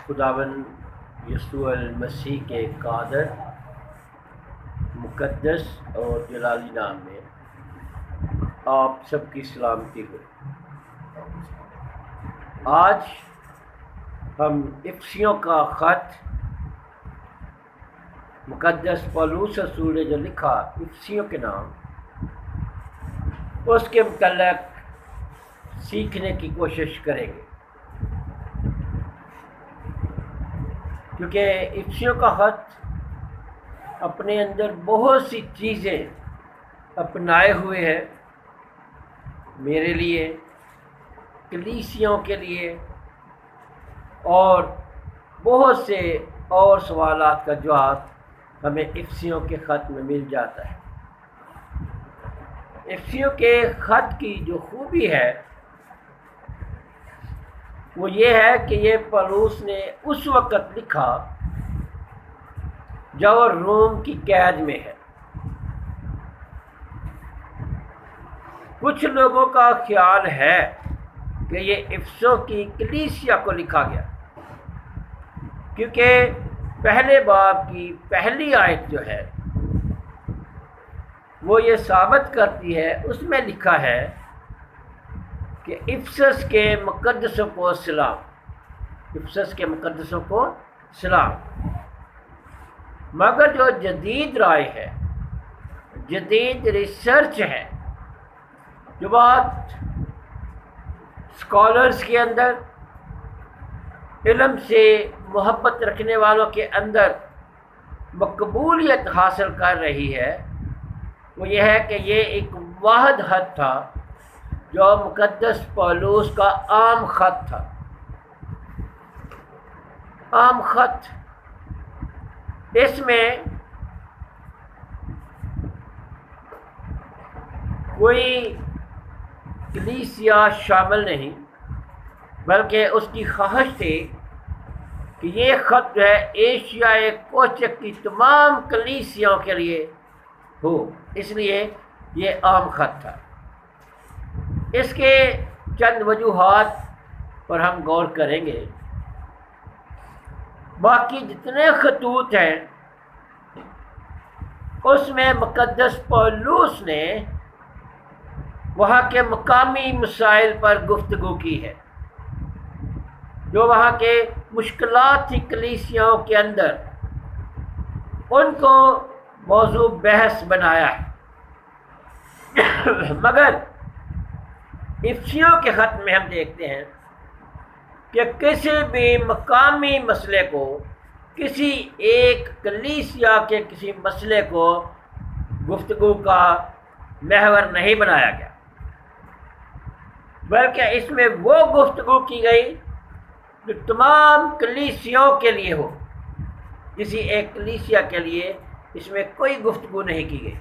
خداوند یسوع المسیح کے قادر مقدس اور جلالی نام میں آپ سب کی سلامتی ہو۔ آج ہم افسیوں کا خط مقدس پولس رسول نے جو لکھا افسیوں کے نام، اس کے متعلق سیکھنے کی کوشش کریں گے، کیونکہ افسیوں کا خط اپنے اندر بہت سی چیزیں اپنائے ہوئے ہیں، میرے لیے، کلیسیوں کے لیے، اور بہت سے اور سوالات کا جواب ہمیں افسیوں کے خط میں مل جاتا ہے۔ افسیوں کے خط کی جو خوبی ہے وہ یہ ہے کہ یہ پولس نے اس وقت لکھا جب وہ روم کی قید میں ہے۔ کچھ لوگوں کا خیال ہے کہ یہ افسوں کی کلیسیا کو لکھا گیا، کیونکہ پہلے باب کی پہلی آیت جو ہے وہ یہ ثابت کرتی ہے، اس میں لکھا ہے کہ افسس کے مقدسوں کو سلام، افسس کے مقدسوں کو سلام۔ مگر جو جدید رائے ہے، جدید ریسرچ ہے، جو بات اسکالرز کے اندر، علم سے محبت رکھنے والوں کے اندر مقبولیت حاصل کر رہی ہے، وہ یہ ہے کہ یہ ایک واحد خط تھا جو مقدس پولس کا عام خط تھا۔ عام خط، اس میں کوئی کلیسیا شامل نہیں، بلکہ اس کی خواہش تھی کہ یہ خط جو ہے ایشیائے کوچک کی تمام کلیسیوں کے لیے ہو، اس لیے یہ عام خط تھا۔ اس کے چند وجوہات پر ہم غور کریں گے۔ باقی جتنے خطوط ہیں اس میں مقدس پولس نے وہاں کے مقامی مسائل پر گفتگو کی ہے، جو وہاں کے مشکلات تھی کلیسیاؤں کے اندر، ان کو موضوع بحث بنایا ہے۔ مگر افسیوں کے خط میں ہم دیکھتے ہیں کہ کسی بھی مقامی مسئلے کو، کسی ایک کلیسیا کے کسی مسئلے کو گفتگو کا محور نہیں بنایا گیا، بلکہ اس میں وہ گفتگو کی گئی جو تمام کلیسیوں کے لیے ہو۔ کسی ایک کلیسیا کے لیے اس میں کوئی گفتگو نہیں کی گئی۔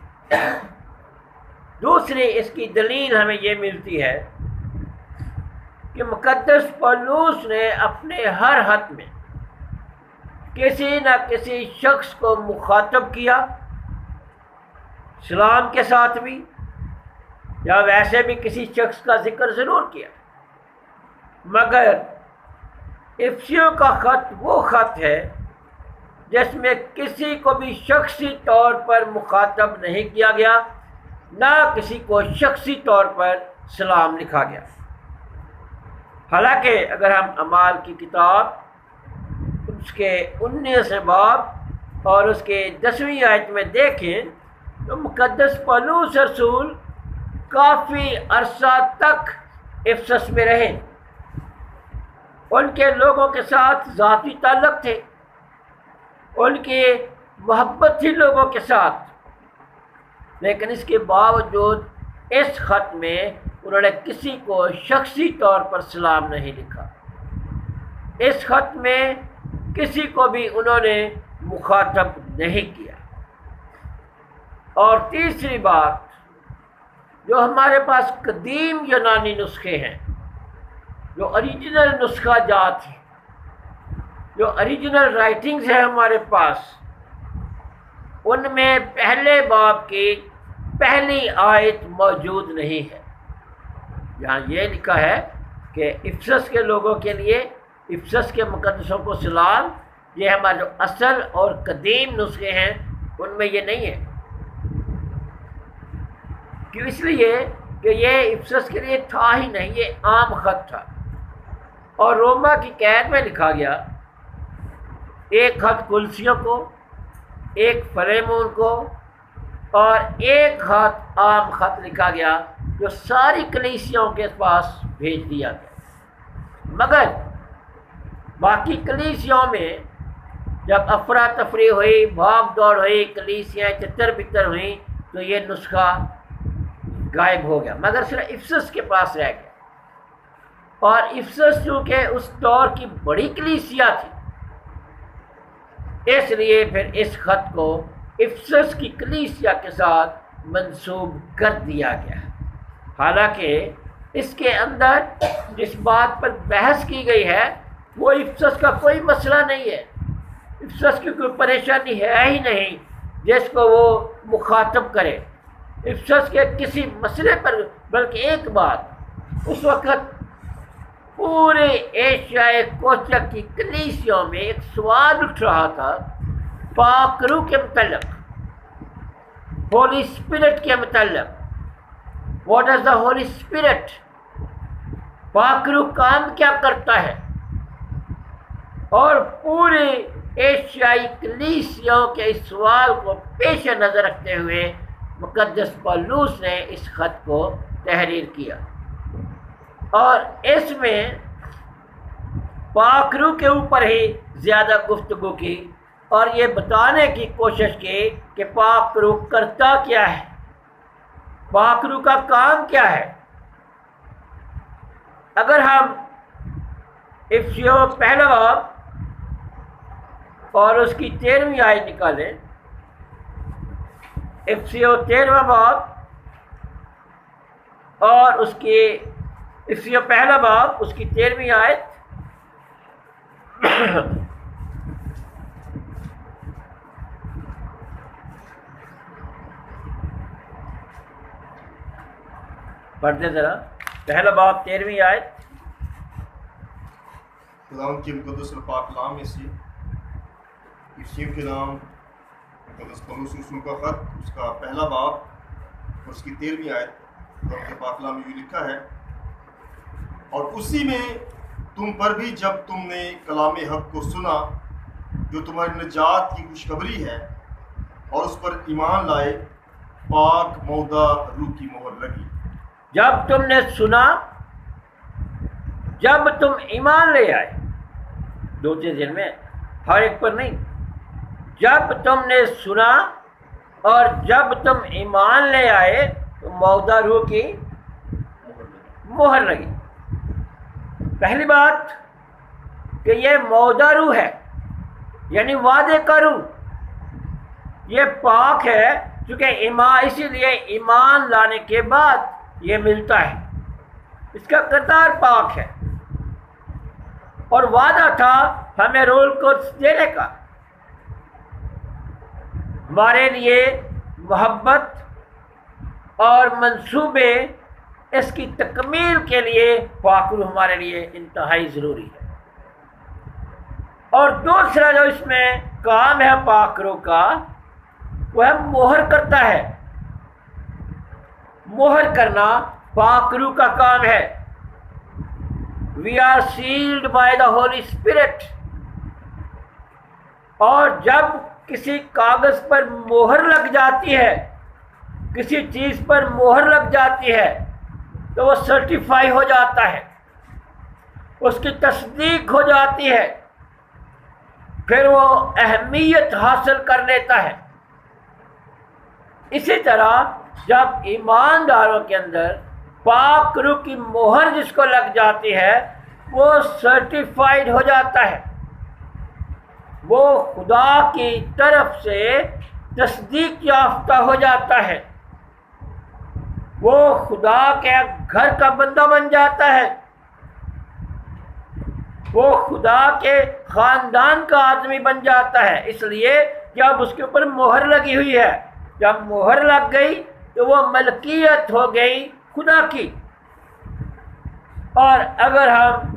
دوسری اس کی دلیل ہمیں یہ ملتی ہے کہ مقدس پولس نے اپنے ہر خط میں کسی نہ کسی شخص کو مخاطب کیا، سلام کے ساتھ بھی، یا ویسے بھی کسی شخص کا ذکر ضرور کیا۔ مگر افسیوں کا خط وہ خط ہے جس میں کسی کو بھی شخصی طور پر مخاطب نہیں کیا گیا، نہ کسی کو شخصی طور پر سلام لکھا گیا۔ حالانکہ اگر ہم اعمال کی کتاب اس کے 19 باب اور اس کے 10ویں آیت میں دیکھیں تو مقدس پولس رسول کافی عرصہ تک افسس میں رہے، ان کے لوگوں کے ساتھ ذاتی تعلق تھے، ان کی محبت تھی لوگوں کے ساتھ، لیکن اس کے باوجود اس خط میں انہوں نے کسی کو شخصی طور پر سلام نہیں لکھا۔ اس خط میں کسی کو بھی انہوں نے مخاطب نہیں کیا۔ اور تیسری بات، جو ہمارے پاس قدیم یونانی نسخے ہیں، جو اوریجنل نسخہ جات ہیں، جو اوریجنل رائٹنگز ہیں ہمارے پاس، ان میں پہلے باب کی پہلی آیت موجود نہیں ہے۔ یہاں یہ لکھا ہے کہ افسس کے لوگوں کے لیے افسس کے مقدسوں کو سلام، یہ ہمارے جو اصل اور قدیم نسخے ہیں ان میں یہ نہیں ہے۔ کیوں؟ اس لیے کہ یہ افسس کے لیے تھا ہی نہیں، یہ عام خط تھا، اور روما کی قید میں لکھا گیا۔ ایک خط کلسیوں کو، ایک فلیمون کو، اور ایک خط عام خط لکھا گیا جو ساری کلیسیوں کے پاس بھیج دیا گیا۔ مگر باقی کلیسیوں میں جب افراتفری ہوئی، بھاگ دوڑ ہوئی، کلیسیاں تتر بتر ہوئیں، تو یہ نسخہ غائب ہو گیا، مگر صرف افسس کے پاس رہ گیا۔ اور افسس چونکہ اس دور کی بڑی کلیسیا تھی، اس لیے پھر اس خط کو افسس کی کلیسیا کے ساتھ منسوب کر دیا گیا۔ حالانکہ اس کے اندر جس بات پر بحث کی گئی ہے وہ افسس کا کوئی مسئلہ نہیں ہے، افسس کی کوئی پریشانی ہے ہی نہیں جس کو وہ مخاطب کرے افسس کے کسی مسئلے پر۔ بلکہ ایک بات، اس وقت پورے ایشیائے کوچک کی کلیسیوں میں ایک سوال اٹھ رہا تھا پاک روح کے متعلق، ہولی اسپرٹ کے متعلق۔ What is the holy spirit? پاک روح کام کیا کرتا ہے؟ اور پورے ایشیائی کلیسیوں کے اس سوال کو پیش نظر رکھتے ہوئے مقدس پولس نے اس خط کو تحریر کیا، اور اس میں پاک روح کے اوپر ہی زیادہ گفتگو کی، اور یہ بتانے کی کوشش کی کہ پاک روح کرتا کیا ہے، پاک روح کا کام کیا ہے۔ اگر ہم افسیوں پہلا باب اور اس کی 13ویں آیت نکالیں، افسیوں 13واں باب اور اس کی افسیوں پہلا باب اس کی 13ویں آیت، پڑھتے ذرا، پہلا باب 13ویں آیت۔ خداوند کے مقدس اور پاک کلام میں سے افسیوں کے نام مقدس پولس رسول کا خط، اس کا پہلا باب اور اس کی 13ویں آیت، خداوند کے پاک کلام میں یہ لکھا ہے، اور اسی میں تم پر بھی جب تم نے کلام حق کو سنا جو تمہاری نجات کی خوشخبری ہے، اور اس پر ایمان لائے، پاک مودہ روح کی مہر لگی۔ جب تم نے سنا، جب تم ایمان لے آئے، دو چیزیں میں، ہر ایک پر نہیں، جب تم نے سنا اور جب تم ایمان لے آئے تو مودہ روح کی مہر لگی۔ پہلی بات کہ یہ مودہ روح ہے، یعنی وعدے کا روح، یہ پاک ہے، چونکہ ایمان، اسی لیے ایمان لانے کے بعد یہ ملتا ہے، اس کا کردار پاک ہے، اور وعدہ تھا ہمیں روح القدس دینے کا۔ ہمارے لیے محبت اور منصوبے اس کی تکمیل کے لیے پاک روح ہمارے لیے انتہائی ضروری ہے۔ اور دوسرا جو اس میں کام ہے پاک روح کا، وہ ہے مہر کرتا ہے۔ مہر کرنا پاک روح کا کام ہے۔ We are sealed by the holy spirit. اور جب کسی کاغذ پر مہر لگ جاتی ہے، کسی چیز پر مہر لگ جاتی ہے، تو وہ سرٹیفائی ہو جاتا ہے، اس کی تصدیق ہو جاتی ہے، پھر وہ اہمیت حاصل کر لیتا ہے۔ اسی طرح جب ایمانداروں کے اندر پاک روح کی مہر جس کو لگ جاتی ہے، وہ سرٹیفائیڈ ہو جاتا ہے، وہ خدا کی طرف سے تصدیق یافتہ ہو جاتا ہے، وہ خدا کے گھر کا بندہ بن جاتا ہے، وہ خدا کے خاندان کا آدمی بن جاتا ہے۔ اس لیے جب اس کے اوپر مہر لگی ہوئی ہے، جب مہر لگ گئی تو وہ ملکیت ہو گئی خدا کی۔ اور اگر ہم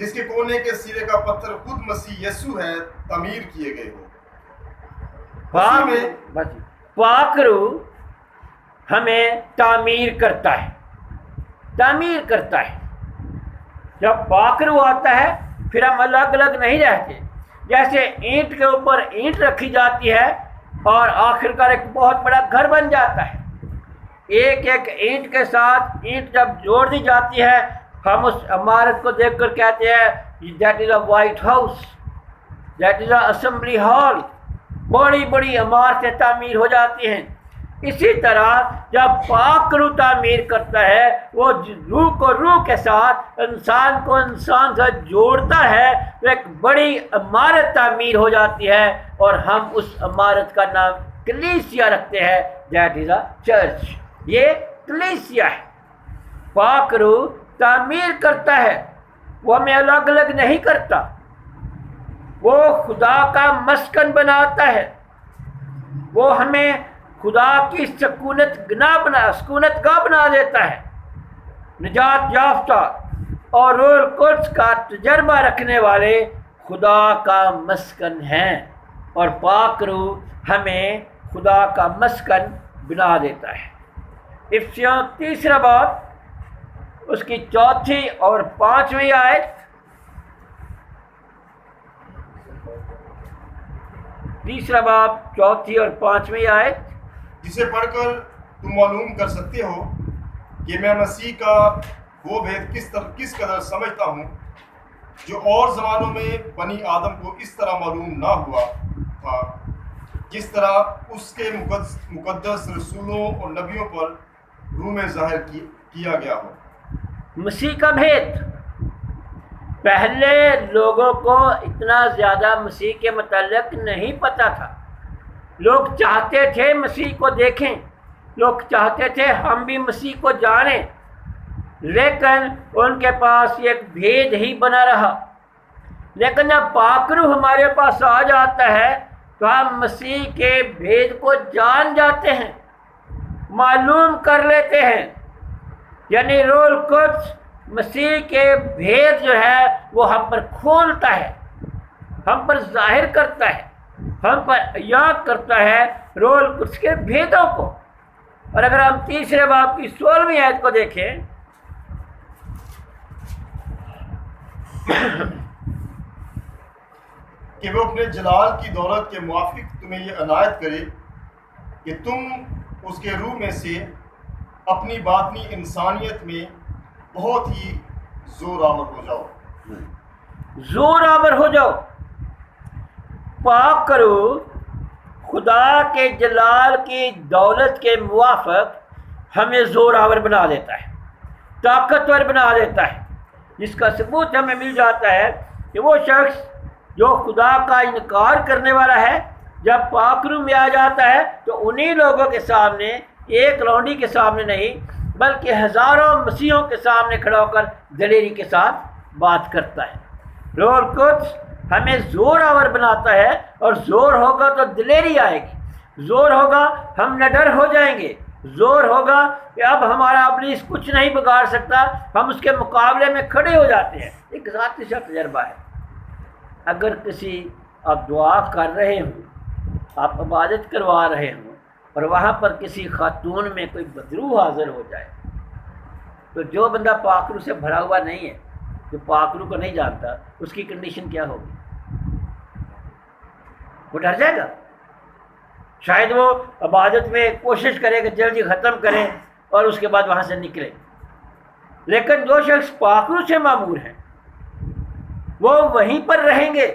جس کے کونے کے سرے کا پتھر خود مسیح یسوع ہے تعمیر کیے گئے ہو۔ پاک روح ہمیں تعمیر کرتا ہے، تعمیر کرتا ہے۔ جب پاک روح آتا ہے پھر ہم الگ الگ نہیں رہتے، جیسے اینٹ کے اوپر اینٹ رکھی جاتی ہے اور آخر کار ایک بہت بڑا گھر بن جاتا ہے۔ ایک ایک اینٹ کے ساتھ اینٹ جب جوڑ دی جاتی ہے، ہم اس عمارت کو دیکھ کر کہتے ہیں that is a white house, that is a assembly hall. بڑی بڑی عمارتیں تعمیر ہو جاتی ہیں۔ اسی طرح جب پاک روح تعمیر کرتا ہے، وہ روح کو روح کے ساتھ، انسان کو انسان سے جوڑتا ہے، تو ایک بڑی عمارت تعمیر ہو جاتی ہے، اور ہم اس عمارت کا نام کلیسیا رکھتے ہیں، دیٹ از اے چرچ۔ یہ کلیسیا ہے۔ پاک روح تعمیر کرتا ہے، وہ ہمیں الگ الگ نہیں کرتا، وہ خدا کا مسکن بناتا ہے، وہ ہمیں خدا کی سکونت گاہ بنا دیتا ہے۔ نجات یافتہ اور روح القدس کا تجربہ رکھنے والے خدا کا مسکن ہیں، اور پاک روح ہمیں خدا کا مسکن بنا دیتا ہے۔ افسیوں 3 باب اس کی 4 اور 5 آیت، 3 باب 4 اور 5 آیت، جسے پڑھ کر تم معلوم کر سکتے ہو کہ میں مسیح کا وہ بھید کس قدر سمجھتا ہوں جو اور زمانوں میں بنی آدم کو اس طرح معلوم نہ ہوا تھا، جس طرح اس کے مقدس رسولوں اور نبیوں پر روح میں ظاہر کیا گیا ہو۔ مسیح کا بھید پہلے لوگوں کو اتنا زیادہ مسیح کے متعلق نہیں پتہ تھا۔ لوگ چاہتے تھے مسیح کو دیکھیں، لوگ چاہتے تھے ہم بھی مسیح کو جانیں، لیکن ان کے پاس ایک بھید ہی بنا رہا۔ لیکن جب پاک روح ہمارے پاس آ جاتا ہے تو ہم مسیح کے بھید کو جان جاتے ہیں، معلوم کر لیتے ہیں۔ یعنی روح القدس مسیح کے بھید جو ہے وہ ہم پر کھولتا ہے، ہم پر ظاہر کرتا ہے، ہم پر عیاں کرتا ہے روح القدس کے بھیدوں کو۔ اور اگر ہم 3 باب کی 16 آیت کو دیکھیں، کہ وہ اپنے جلال کی دولت کے موافق تمہیں یہ عنایت کرے کہ تم اس کے روح میں سے اپنی باطنی انسانیت میں بہت ہی زور آور ہو جاؤ۔ زور آور ہو جاؤ۔ پاک کرو خدا کے جلال کی دولت کے موافق ہمیں زور آور بنا دیتا ہے، طاقتور بنا دیتا ہے، جس کا ثبوت ہمیں مل جاتا ہے کہ وہ شخص جو خدا کا انکار کرنے والا ہے، جب پاک روح میں آ جاتا ہے تو انہی لوگوں کے سامنے، ایک لونڈی کے سامنے نہیں بلکہ ہزاروں مسیحوں کے سامنے کھڑا ہو کر دلیری کے ساتھ بات کرتا ہے۔ روح القدس ہمیں زور آور بناتا ہے، اور زور ہوگا تو دلیری آئے گی، زور ہوگا ہم نڈر ہو جائیں گے، زور ہوگا کہ اب ہمارا ابلیس کچھ نہیں بگاڑ سکتا، ہم اس کے مقابلے میں کھڑے ہو جاتے ہیں۔ ایک ذاتی سا تجربہ ہے، اگر کسی آپ دعا کر رہے ہوں، آپ عبادت کروا رہے ہوں، اور وہاں پر کسی خاتون میں کوئی بدروح حاضر ہو جائے، تو جو بندہ پاک روح سے بھرا ہوا نہیں ہے، جو پاک روح کو نہیں جانتا، اس کی کنڈیشن کیا ہوگی؟ وہ ڈر جائے گا، شاید وہ عبادت میں کوشش کرے کہ جلدی ختم کرے اور اس کے بعد وہاں سے نکلے۔ لیکن جو شخص پاک روح سے معمور ہیں، وہ وہیں پر رہیں گے،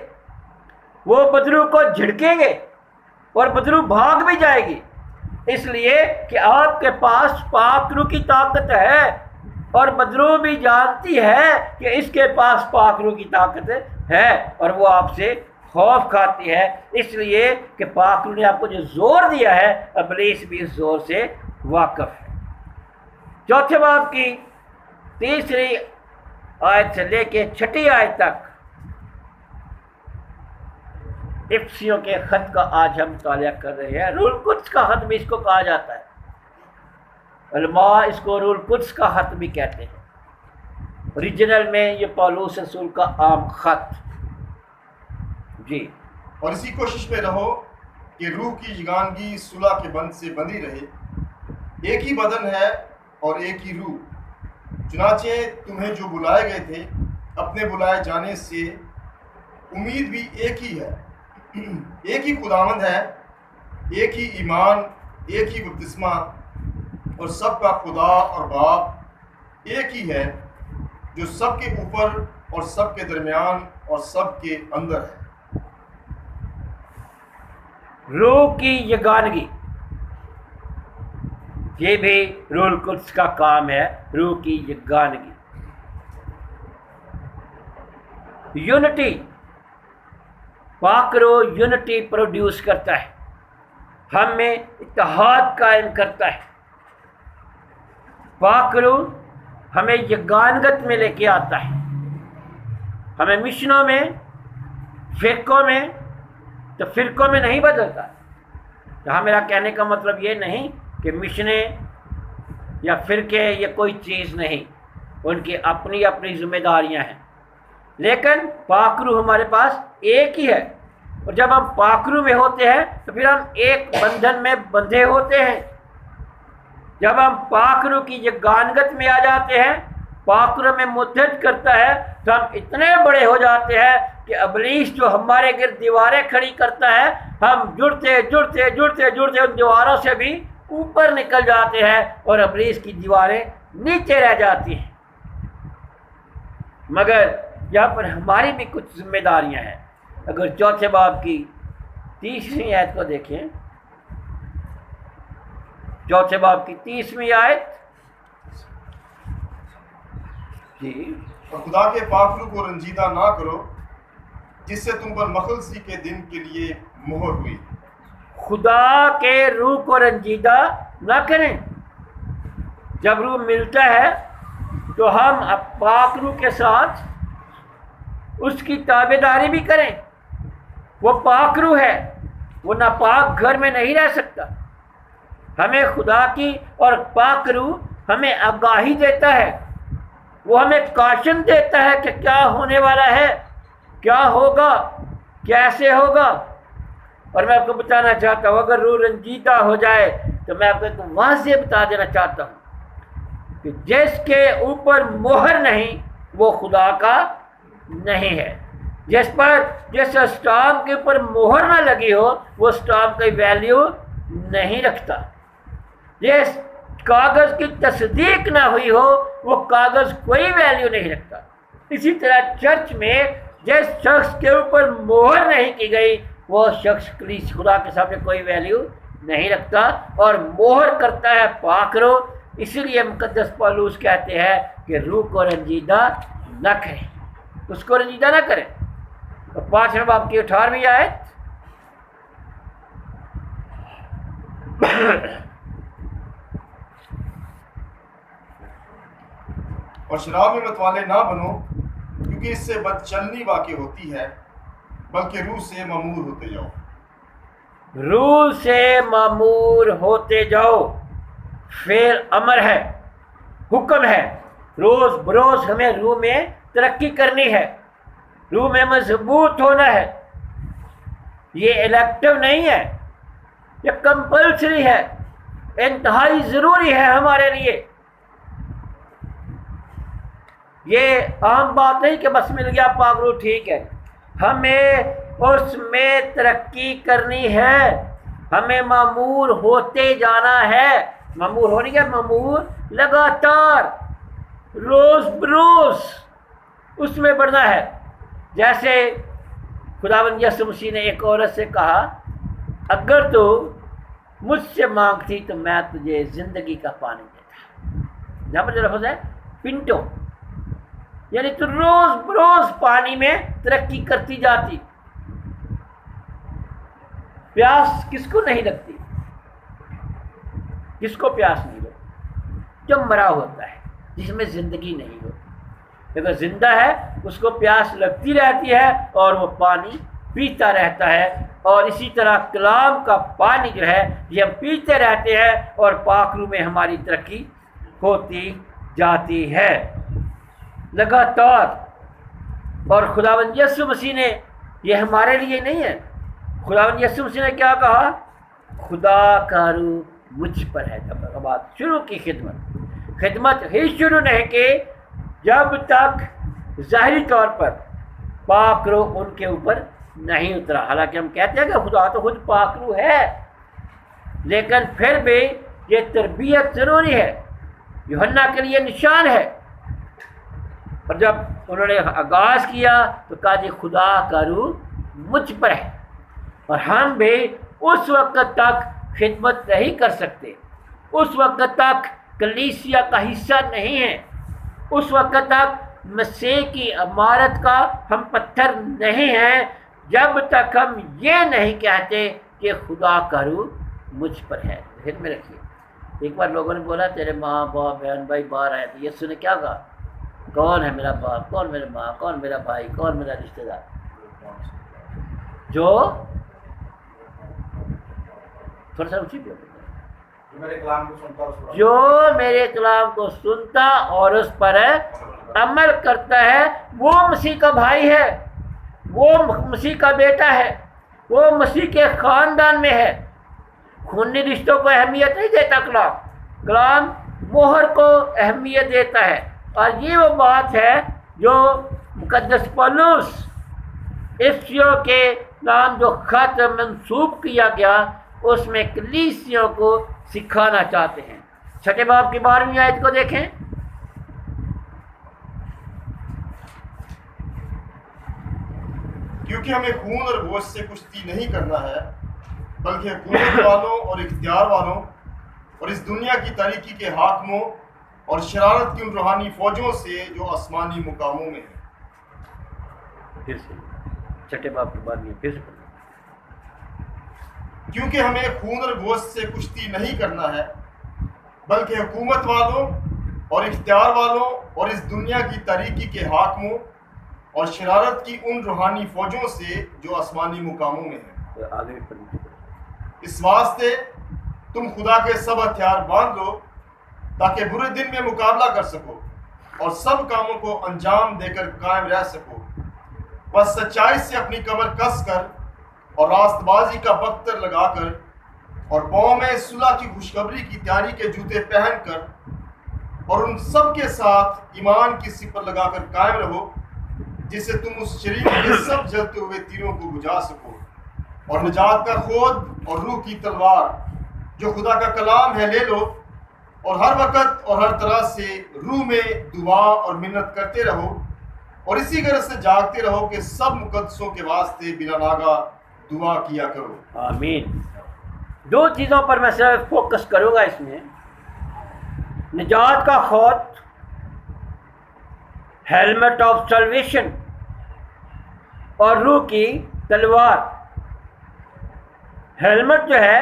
وہ بدروح کو جھڑکیں گے اور بدروح بھاگ بھی جائے گی، اس لیے کہ آپ کے پاس پاک روح کی طاقت ہے، اور بدروح بھی جانتی ہے کہ اس کے پاس پاک روح کی طاقت ہے، اور وہ آپ سے خوف کھاتی ہے، اس لیے کہ پاک روح نے آپ کو جو زور دیا ہے، ابلیس بھی اس زور سے واقف ہے۔ 4 باب کی 3 آیت سے لے کے 6 آیت تک افسیوں کے خط کا آج ہم مطالعہ کر رہے ہیں۔ روح القدس کا خط بھی اس کو کہا جاتا ہے، علماء اس کو روح القدس کا خط بھی کہتے ہیں۔ اوریجنل میں یہ پولس رسول کا عام خط. جی. اور اسی کوشش میں رہو کہ روح کی یگانگی صلح کے بند سے بندھی رہے. ایک ہی بدن ہے اور ایک ہی روح. چنانچہ تمہیں جو بلائے گئے تھے اپنے بلائے جانے سے امید بھی ایک ہی ہے. ایک ہی خداوند ہے، ایک ہی ایمان، ایک ہی بپتسمہ، اور سب کا خدا اور باپ ایک ہی ہے، جو سب کے اوپر اور سب کے درمیان اور سب کے اندر ہے. روح کی یگانگی، یہ بھی روح القدس کا کام ہے. روح کی یگانگی، یونٹی، پاک روح یونٹی پروڈیوس کرتا ہے، ہم میں اتحاد قائم کرتا ہے. پاک روح ہمیں یگانگت میں لے کے آتا ہے، ہمیں مشنوں میں، فرقوں میں، تو فرقوں میں نہیں بدلتا. یہاں میرا کہنے کا مطلب یہ نہیں کہ مشنیں یا فرقے یہ کوئی چیز نہیں، ان کی اپنی اپنی ذمہ داریاں ہیں، لیکن پاک روح ہمارے پاس ایک ہی ہے. اور جب ہم پاک روح میں ہوتے ہیں تو پھر ہم ایک بندھن میں بندھے ہوتے ہیں. جب ہم پاک روح کی یگانگت میں آ جاتے ہیں، پاک روح میں متحد کرتا ہے، تو ہم اتنے بڑے ہو جاتے ہیں کہ ابلیس جو ہمارے گرد دیواریں کھڑی کرتا ہے، ہم جڑتے جڑتے جڑتے جڑتے ان دیواروں سے بھی اوپر نکل جاتے ہیں اور ابلیس کی دیواریں نیچے رہ جاتی ہیں. مگر یہاں پر ہماری بھی کچھ ذمہ داریاں ہیں. اگر چوتھے باب کی 30ویں آیت کو دیکھیں، چوتھے باب کی 30ویں آیت. جی. اور خدا کے پاک روح کو رنجیدہ نہ کرو، جس سے تم پر مخلصی کے دن کے لیے مہر ہوئی. خدا کے روح کو رنجیدہ نہ کریں. جب روح ملتا ہے تو ہم پاک روح کے ساتھ اس کی تابع داری بھی کریں. وہ پاک روح ہے، وہ ناپاک گھر میں نہیں رہ سکتا. ہمیں خدا کی اور پاک روح ہمیں آگاہی دیتا ہے، وہ ہمیں کاشن دیتا ہے کہ کیا ہونے والا ہے، کیا ہوگا، کیسے ہوگا. اور میں آپ کو بتانا چاہتا ہوں، اگر روح رنجیدہ ہو جائے تو میں آپ کو ایک واضح بتا دینا چاہتا ہوں کہ جس کے اوپر مہر نہیں وہ خدا کا نہیں ہے. جس اسٹامپ کے اوپر مہر نہ لگی ہو وہ اسٹامپ کی ویلیو نہیں رکھتا. جس کاغذ کی تصدیق نہ ہوئی ہو وہ کاغذ کوئی ویلیو نہیں رکھتا. اسی طرح چرچ میں جس شخص کے اوپر مہر نہیں کی گئی وہ شخص خدا کے سامنے کوئی ویلیو نہیں رکھتا، اور مہر کرتا ہے پاک روح. اسی لیے مقدس پولس کہتے ہیں کہ روح کو رنجیدہ نہ کریں، اس کو رنجیدہ نہ کریں. اور 5ویں باب کی 18ویں آیت. اور شراب میں متوالے نہ بنو، کیونکہ اس سے بد چلنی واقع ہوتی ہے، بلکہ روح سے معمور ہوتے جاؤ. روح سے معمور ہوتے جاؤ، فعل امر ہے، حکم ہے. روز بروز ہمیں روح میں ترقی کرنی ہے، روح میں مضبوط ہونا ہے. یہ الیکٹو نہیں ہے، یہ کمپلسری ہے، انتہائی ضروری ہے ہمارے لیے. یہ عام بات نہیں کہ بس مل گیا پاک روح ٹھیک ہے. ہمیں اس میں ترقی کرنی ہے، ہمیں معمور ہوتے جانا ہے. معمور ہونے کا معمور لگاتار روز بروز اس میں بڑھنا ہے. جیسے خداوند یسوع مسیح نے ایک عورت سے کہا، اگر تو مجھ سے مانگتی تو میں تجھے زندگی کا پانی دیتا. جہاں پر جو لفظ ہے پنٹو، یعنی تو روز بروز پانی میں ترقی کرتی جاتی. پیاس کس کو نہیں لگتی؟ کس کو پیاس نہیں لگتی؟ جو مرا ہوتا ہے، جس میں زندگی نہیں ہوتی. اگر زندہ ہے اس کو پیاس لگتی رہتی ہے اور وہ پانی پیتا رہتا ہے. اور اسی طرح کلام کا پانی جو ہے یہ ہم پیتے رہتے ہیں اور پاک روح میں ہماری ترقی ہوتی جاتی ہے. لگاتار. اور خداوند یسوع مسیح نے یہ ہمارے لیے نہیں ہے. خداوند یسوع مسیح نے کیا کہا؟ خدا کا روح مجھ پر ہے. جب بات شروع کی خدمت ہی شروع نہیں کی جب تک ظاہری طور پر پاک روح ان کے اوپر نہیں اترا. حالانکہ ہم کہتے ہیں کہ خدا تو خود پاک روح ہے، لیکن پھر بھی یہ تربیت ضروری ہے، یوحنا کے لیے نشان ہے. اور جب انہوں نے آغاز کیا تو کہا جی خدا کا روح مجھ پر ہے. اور ہم بھی اس وقت تک خدمت نہیں کر سکتے، اس وقت تک کلیسیا کا حصہ نہیں ہے، اس وقت تک مسیح کی عمارت کا ہم پتھر نہیں ہیں، جب تک ہم یہ نہیں کہتے کہ خدا کا روح مجھ پر ہے. ذہن میں رکھیے. ایک بار لوگوں نے بولا تیرے ماں باپ بہن بھائی باہر آئے تو یسوع نے کیا کہا؟ کون ہے میرا باپ، کون میرا ماں، کون میرا بھائی، کون میرا رشتہ دار؟ جو تھوڑا سا اونچی جو میرے کلام کو سنتا اور اس پر عمل کرتا ہے وہ مسیح کا بھائی ہے، وہ مسیح کا بیٹا ہے، وہ مسیح کے خاندان میں ہے. خونی رشتوں کو اہمیت نہیں دیتا کلام مہر کو اہمیت دیتا ہے. اور یہ وہ بات ہے جو مقدس پولس افسیوں کے نام جو خط منسوب کیا گیا اس میں کلیسیوں کو سکھانا چاہتے ہیں. چھٹے باب کی 12ویں آیت کو دیکھیں. کیونکہ ہمیں خون اور گوشت سے کشتی نہیں کرنا ہے بلکہ حکومت والوں اور اختیار والوں اور اس دنیا کی تاریکی کے حاکموں اور شرارت کی ان روحانی فوجوں سے جو آسمانی مقاموں میں ہیں. پھر سے چھٹے باب کے بعد میں پھر سے کیونکہ ہمیں خون اور گوشت سے کشتی نہیں کرنا ہے بلکہ حکومت والوں اور اختیار والوں اور اس دنیا کی تاریکی کے حاکموں اور شرارت کی ان روحانی فوجوں سے جو آسمانی مقاموں میں ہیں. آگے پڑھیں. اس واسطے تم خدا کے سب ہتھیار باندھ لو تاکہ برے دن میں مقابلہ کر سکو اور سب کاموں کو انجام دے کر قائم رہ سکو. بس سچائی سے اپنی کمر کس کر اور راست بازی کا بختر لگا کر اور پاؤں میں صلح کی خوشخبری کی تیاری کے جوتے پہن کر اور ان سب کے ساتھ ایمان کی سپر لگا کر قائم رہو جس سے تم اس شریر کے سب جلتے ہوئے تیروں کو بجھا سکو. اور نجات کا خود اور روح کی تلوار جو خدا کا کلام ہے لے لو اور ہر وقت اور ہر طرح سے روح میں دعا اور منت کرتے رہو اور اسی غرض سے جاگتے رہو کہ سب مقدسوں کے واسطے بلا ناگا دعا کیا کرو. آمین. 2 چیزوں پر میں صرف فوکس کروں گا اس میں. نجات کا خود، ہیلمٹ آف سلویشن، اور روح کی تلوار. ہیلمٹ جو ہے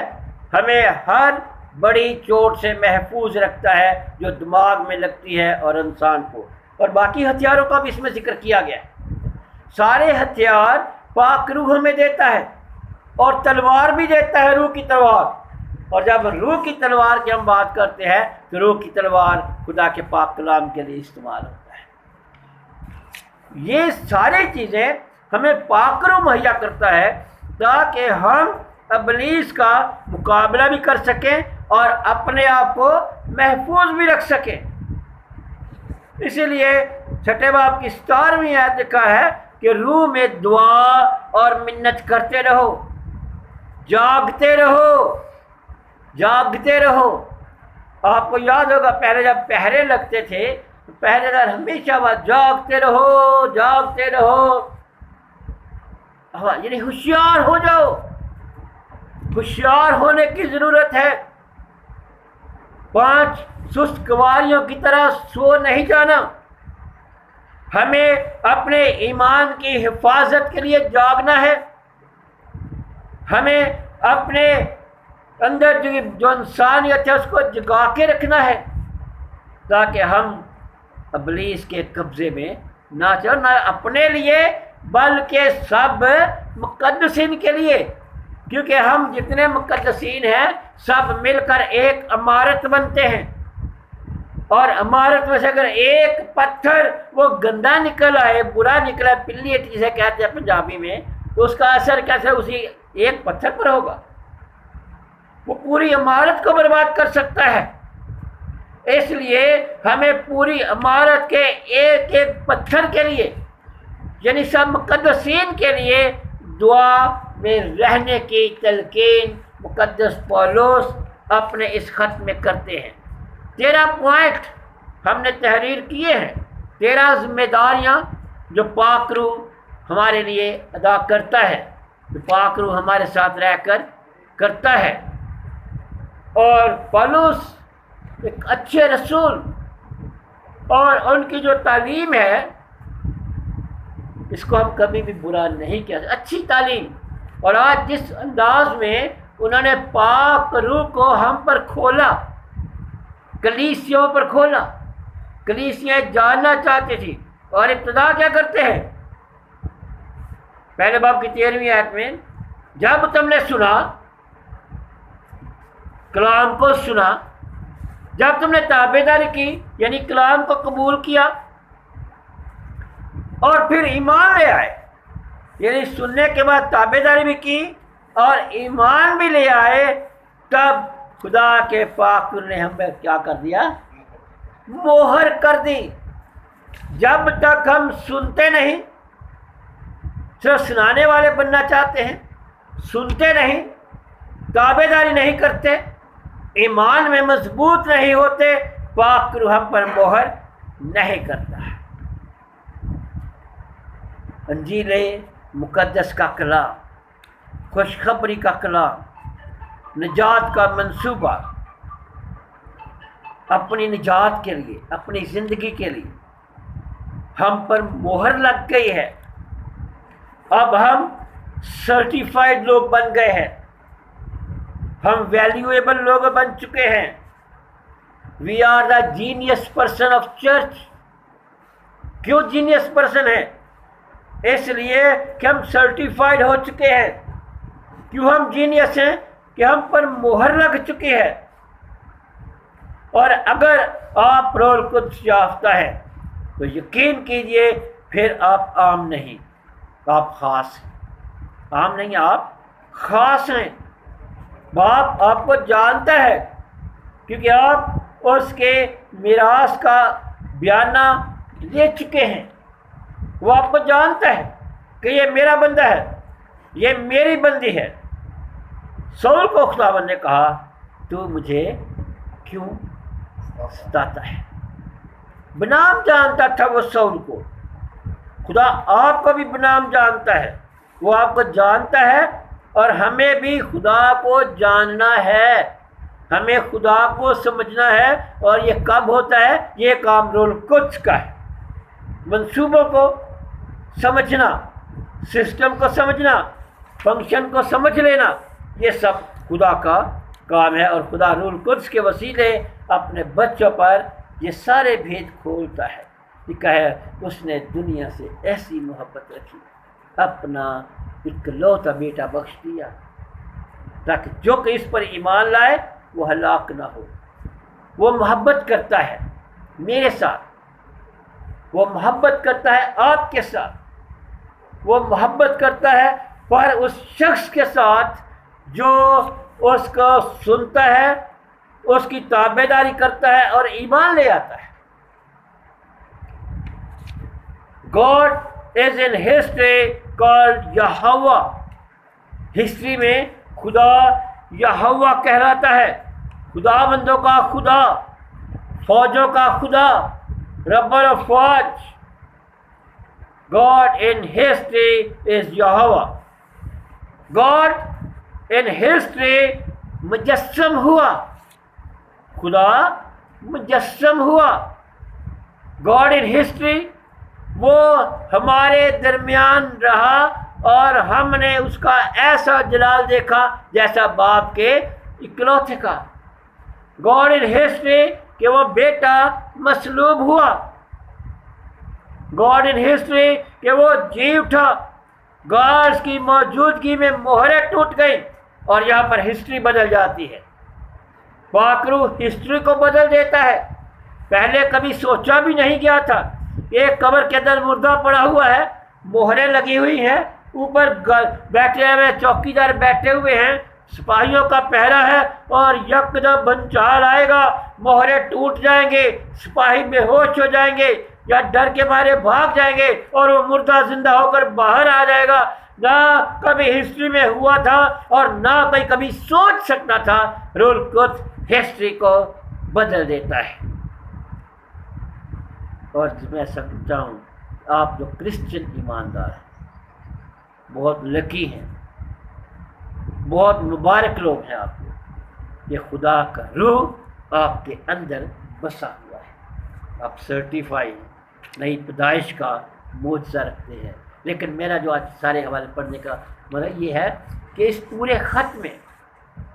ہمیں ہر بڑی چوٹ سے محفوظ رکھتا ہے جو دماغ میں لگتی ہے اور انسان کو، اور باقی ہتھیاروں کا بھی اس میں ذکر کیا گیا ہے. سارے ہتھیار پاک روح ہمیں دیتا ہے اور تلوار بھی دیتا ہے، روح کی تلوار. اور جب روح کی تلوار کی ہم بات کرتے ہیں تو روح کی تلوار خدا کے پاک کلام کے لیے استعمال ہوتا ہے. یہ ساری چیزیں ہمیں پاک روح مہیا کرتا ہے تاکہ ہم ابلیس کا مقابلہ بھی کر سکیں اور اپنے آپ کو محفوظ بھی رکھ سکیں. اسی لیے چھٹے باب کی 17ویں آیت لکھا ہے کہ روح میں دعا اور منت کرتے رہو، جاگتے رہو، جاگتے رہو. آپ کو یاد ہوگا پہلے جب پہرے لگتے تھے تو پہرے دار ہمیشہ بات جاگتے رہو، جاگتے رہو. یعنی ہوشیار ہو جاؤ، ہوشیار ہونے کی ضرورت ہے. 5 سست کواریوں کی طرح سو نہیں جانا. ہمیں اپنے ایمان کی حفاظت کے لیے جاگنا ہے. ہمیں اپنے اندر جو انسانیت ہے اس کو جگا کے رکھنا ہے تاکہ ہم ابلیس کے قبضے میں نہ چلو، نہ اپنے لیے بلکہ سب مقدسین کے لیے، کیونکہ ہم جتنے مقدسین ہیں سب مل کر ایک عمارت بنتے ہیں. اور عمارت میں سے اگر ایک پتھر وہ گندا نکل آئے، برا نکلا، پلی جسے کہتے ہیں پنجابی میں، تو اس کا اثر کیسے اسی ایک پتھر پر ہوگا؟ وہ پوری عمارت کو برباد کر سکتا ہے۔ اس لیے ہمیں پوری عمارت کے ایک ایک پتھر کے لیے، یعنی سب مقدسین کے لیے دعا میں رہنے کی تلقین مقدس پولس اپنے اس خط میں کرتے ہیں۔ 13 پوائنٹ ہم نے تحریر کیے ہیں، 13 ذمہ داریاں جو پاک روح ہمارے لیے ادا کرتا ہے، جو پاک روح ہمارے ساتھ رہ کر کرتا ہے۔ اور پولس ایک اچھے رسول، اور ان کی جو تعلیم ہے اس کو ہم کبھی بھی برا نہیں کہہ سکتے، اچھی تعلیم۔ اور آج جس انداز میں انہوں نے پاک روح کو ہم پر کھولا، کلیسیوں پر کھولا، کلیسیاں جاننا چاہتی تھی، اور ابتدا کیا کرتے ہیں؟ پہلے باب کی 13ویں آیت میں، جب تم نے سنا، کلام کو سنا، جب تم نے تابعداری کی یعنی کلام کو قبول کیا اور پھر ایمان لے آئے، یعنی سننے کے بعد تابعداری بھی کی اور ایمان بھی لے آئے، تب خدا کے پاک نے ہمیں کیا کر دیا؟ مہر کر دی۔ جب تک ہم سنتے نہیں، صرف سنانے والے بننا چاہتے ہیں، سنتے نہیں، تابعداری نہیں کرتے، ایمان میں مضبوط نہیں ہوتے، پاک روح ہم پر مہر نہیں کرتا ہے۔ انجیل مقدس کا کلام، خوشخبری کا کلام، نجات کا منصوبہ، اپنی نجات کے لیے، اپنی زندگی کے لیے ہم پر مہر لگ گئی ہے۔ اب ہم سرٹیفائڈ لوگ بن گئے ہیں، ہم ویلیویبل لوگ بن چکے ہیں۔ We are the genius person of church. کیوں جینیس پرسن ہے؟ اس لیے کہ ہم سرٹیفائڈ ہو چکے ہیں۔ کیوں ہم جینیس ہیں؟ کہ ہم پر مہر لگ چکی ہے۔ اور اگر آپ روح القدس یافتہ ہیں تو یقین کیجئے پھر آپ عام نہیں، آپ خاص ہیں۔ عام نہیں، آپ خاص ہیں۔ باپ آپ کو جانتا ہے کیونکہ آپ اس کے میراث کا بیانہ لے چکے ہیں۔ وہ آپ کو جانتا ہے کہ یہ میرا بندہ ہے، یہ میری بندی ہے۔ سول کو خداوند نے کہا تو مجھے کیوں ستاتا ہے؟ بنام جانتا تھا وہ سول کو، خدا آپ کو بھی بنام جانتا ہے، وہ آپ کو جانتا ہے، اور ہمیں بھی خدا کو جاننا ہے، ہمیں خدا کو سمجھنا ہے۔ اور یہ کب ہوتا ہے؟ یہ کام روح القدس کا ہے۔ منصوبوں کو سمجھنا، سسٹم کو سمجھنا، فنکشن کو سمجھ لینا، یہ سب خدا کا کام ہے، اور خدا روح القدس کے وسیلے اپنے بچوں پر یہ سارے بھید کھولتا ہے۔ لکھا ہے اس نے دنیا سے ایسی محبت رکھی، اپنا اکلوتا بیٹا بخش دیا، تاکہ جو کہ اس پر ایمان لائے وہ ہلاک نہ ہو۔ وہ محبت کرتا ہے میرے ساتھ، وہ محبت کرتا ہے آپ کے ساتھ، وہ محبت کرتا ہے پر اس شخص کے ساتھ جو اس کو سنتا ہے، اس کی تابعداری کرتا ہے اور ایمان لے آتا ہے۔ God is in history called Yahweh. History میں خدا یہوہ کہلاتا ہے، خدا بندوں کا خدا، فوجوں کا خدا، رب الفوج۔ God in history is یہوہ۔ God in history مجسم ہوا، خدا مجسم ہوا۔ God in history وہ ہمارے درمیان رہا، اور ہم نے اس کا ایسا جلال دیکھا جیسا باپ کے اکلوتے کا۔ God in history کہ وہ بیٹا مصلوب ہوا۔ God in history کہ وہ جی اٹھا۔ گاڈ کی موجودگی میں مہریں ٹوٹ گئی، اور یہاں پر ہسٹری بدل جاتی ہے۔ پاک روح ہسٹری کو بدل دیتا ہے۔ پہلے کبھی سوچا بھی نہیں گیا تھا. ایک قبر کے اندر مردہ پڑا ہوا ہے, مہریں لگی ہوئی ہیں, اوپر بیٹھے ہوئے چوکیدار بیٹھے ہوئے ہیں, سپاہیوں کا پہرا ہے, اور یکدم بنچال آئے گا, مہریں ٹوٹ جائیں گے, سپاہی بے ہوش ہو جائیں گے یا ڈر کے مارے بھاگ جائیں گے, اور وہ مردہ زندہ ہو کر باہر آ جائے گا. نہ کبھی ہسٹری میں ہوا تھا اور نہ کوئی کبھی سوچ سکتا تھا. رول قدس ہسٹری کو بدل دیتا ہے. اور میں سمجھتا ہوں آپ جو کرسچن ایماندار ہیں بہت لکی ہیں, بہت مبارک لوگ ہیں آپ کو. یہ خدا کا روح آپ کے اندر بسا ہوا ہے, آپ سرٹیفائی ہیں, نئی پیدائش کا معجزہ رکھتے ہیں. لیکن میرا جو آج سارے حوالے پڑھنے کا مطلب یہ ہے کہ اس پورے خط میں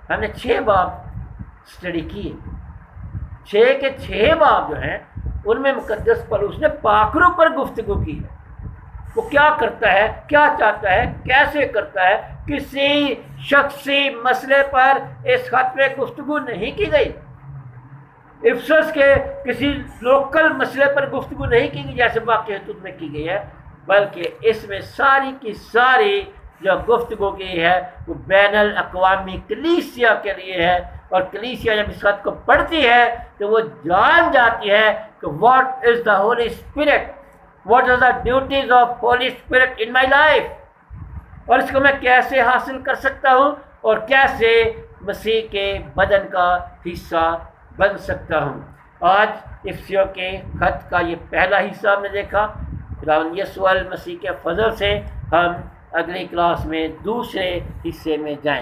ہم نے 6 باب اسٹڈی کیے. 6 کے 6 باب جو ہیں ان میں مقدس پولس نے پاکروں پر گفتگو کی ہے. وہ کیا کرتا ہے, کیا چاہتا ہے, کیسے کرتا ہے. کسی شخصی مسئلے پر اس خط میں گفتگو نہیں کی گئی. افسس کے کسی لوکل مسئلے پر گفتگو نہیں کی گئی جیسے واقعہ حدود میں کی گئی ہے, بلکہ اس میں ساری کی ساری جو گفتگو کی ہے وہ بین الاقوامی کلیسیا کے لیے ہے. اور کلیسیا جب اس خط کو پڑھتی ہے تو وہ جان جاتی ہے کہ what is the holy spirit, what are the duties of holy spirit in my life, اور اس کو میں کیسے حاصل کر سکتا ہوں اور کیسے مسیح کے بدن کا حصہ بن سکتا ہوں. آج افسیوں کے خط کا یہ پہلا حصہ ہم نے دیکھا. خداوند یسوع المسیح کے فضل سے ہم اگلی کلاس میں دوسرے حصے میں جائیں.